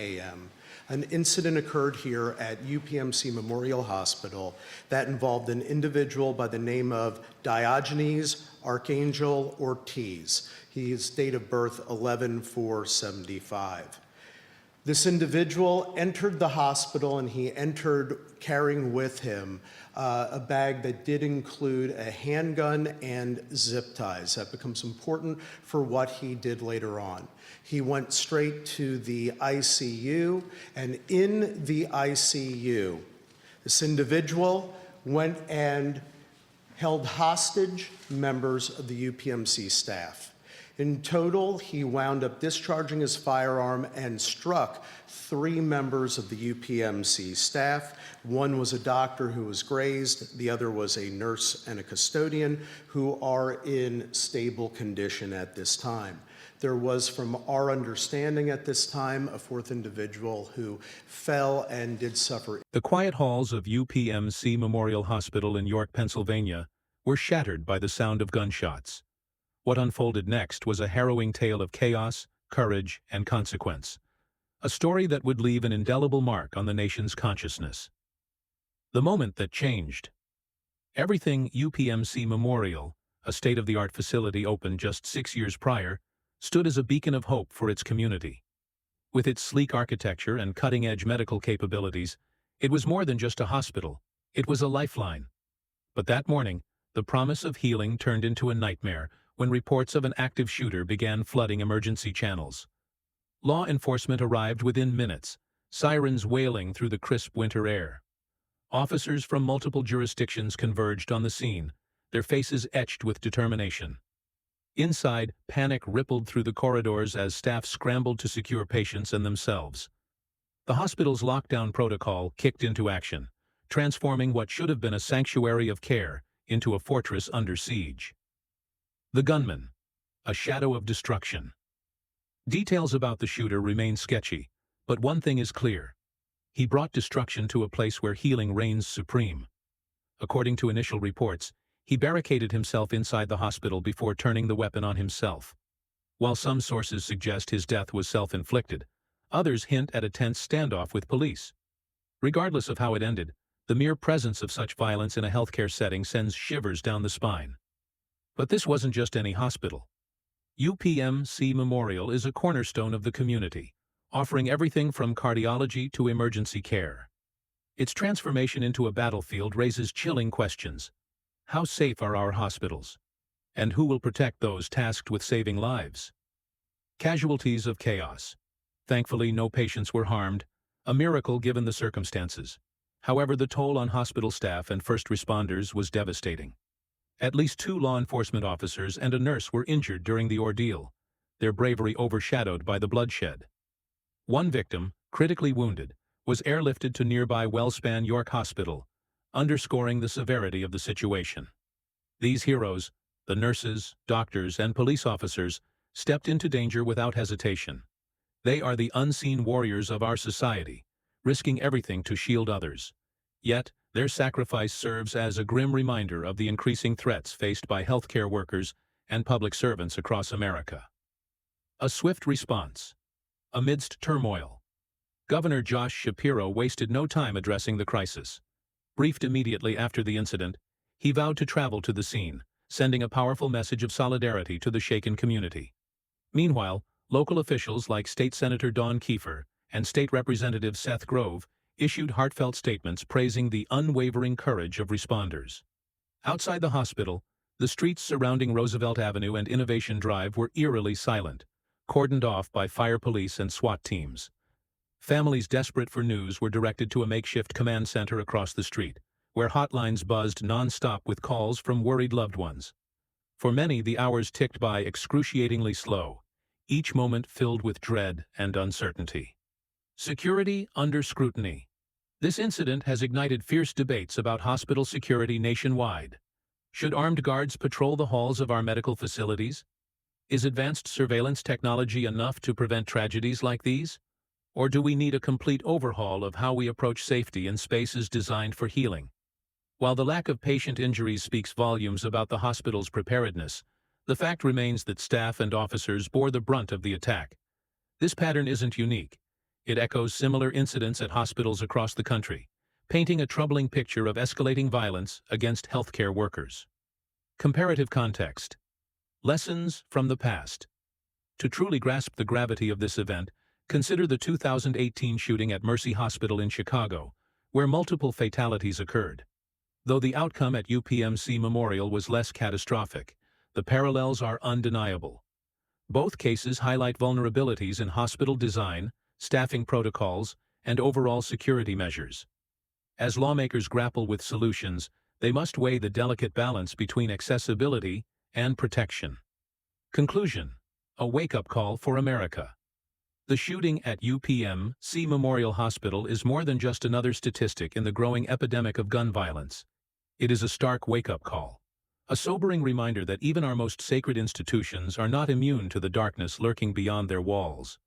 a.m. An incident occurred here at UPMC Memorial Hospital that involved an individual by the name of Diogenes Archangel Ortiz. His date of birth 11/4/75. This individual entered the hospital and he entered carrying with him a bag that did include a handgun and zip ties. That becomes important for what he did later on. He went straight to the ICU, and in the ICU, this individual went and held hostage members of the UPMC staff. In total, he wound up discharging his firearm and struck 3 members of the UPMC staff. One was a doctor who was grazed, the other was a nurse and a custodian who are in stable condition at this time. There was, from our understanding at this time, a 4th individual who fell and did suffer. The quiet halls of UPMC Memorial Hospital in York, Pennsylvania, were shattered by the sound of gunshots. What unfolded next was a harrowing tale of chaos, courage, and consequence. A story that would leave an indelible mark on the nation's consciousness. The moment that changed. Everything UPMC Memorial, a state-of-the-art facility opened just 6 years prior, stood as a beacon of hope for its community. With its sleek architecture and cutting-edge medical capabilities, it was more than just a hospital. It was a lifeline. But that morning, the promise of healing turned into a nightmare when reports of an active shooter began flooding emergency channels. Law enforcement arrived within minutes, sirens wailing through the crisp winter air. Officers from multiple jurisdictions converged on the scene, their faces etched with determination. Inside, panic rippled through the corridors as staff scrambled to secure patients and themselves. The hospital's lockdown protocol kicked into action, transforming what should have been a sanctuary of care into a fortress under siege. The gunman, a shadow of destruction. Details about the shooter remain sketchy, but one thing is clear. He brought destruction to a place where healing reigns supreme. According to initial reports, he barricaded himself inside the hospital before turning the weapon on himself. While some sources suggest his death was self-inflicted, others hint at a tense standoff with police. Regardless of how it ended, the mere presence of such violence in a healthcare setting sends shivers down the spine. But this wasn't just any hospital. UPMC Memorial is a cornerstone of the community, offering everything from cardiology to emergency care. Its transformation into a battlefield raises chilling questions. How safe are our hospitals? And who will protect those tasked with saving lives? Casualties of chaos. Thankfully, no patients were harmed, a miracle given the circumstances. However, the toll on hospital staff and first responders was devastating. At least 2 law enforcement officers and a nurse were injured during the ordeal, their bravery overshadowed by the bloodshed. One victim, critically wounded, was airlifted to nearby Wellspan York Hospital, underscoring the severity of the situation. These heroes, the nurses, doctors, and police officers, stepped into danger without hesitation. They are the unseen warriors of our society, risking everything to shield others. Yet, their sacrifice serves as a grim reminder of the increasing threats faced by healthcare workers and public servants across America. A swift response. Amidst turmoil, Governor Josh Shapiro wasted no time addressing the crisis. Briefed immediately after the incident, he vowed to travel to the scene, sending a powerful message of solidarity to the shaken community. Meanwhile, local officials like State Senator Dawn Keefer and State Representative Seth Grove issued heartfelt statements praising the unwavering courage of responders. Outside the hospital, the streets surrounding Roosevelt Avenue and Innovation Drive were eerily silent, cordoned off by fire police and SWAT teams. Families desperate for news were directed to a makeshift command center across the street, where hotlines buzzed non-stop with calls from worried loved ones. For many, the hours ticked by excruciatingly slow, each moment filled with dread and uncertainty. Security under scrutiny. This incident has ignited fierce debates about hospital security nationwide. Should armed guards patrol the halls of our medical facilities? Is advanced surveillance technology enough to prevent tragedies like these? Or do we need a complete overhaul of how we approach safety in spaces designed for healing? While the lack of patient injuries speaks volumes about the hospital's preparedness, the fact remains that staff and officers bore the brunt of the attack. This pattern isn't unique. It echoes similar incidents at hospitals across the country, painting a troubling picture of escalating violence against healthcare workers. Comparative context. Lessons from the past. To truly grasp the gravity of this event, consider the 2018 shooting at Mercy Hospital in Chicago, where multiple fatalities occurred. Though the outcome at UPMC Memorial was less catastrophic, the parallels are undeniable. Both cases highlight vulnerabilities in hospital design, staffing protocols, and overall security measures. As lawmakers grapple with solutions, they must weigh the delicate balance between accessibility and protection. Conclusion: a wake-up call for America. The shooting at UPMC Memorial Hospital is more than just another statistic in the growing epidemic of gun violence. It is a stark wake-up call, a sobering reminder that even our most sacred institutions are not immune to the darkness lurking beyond their walls.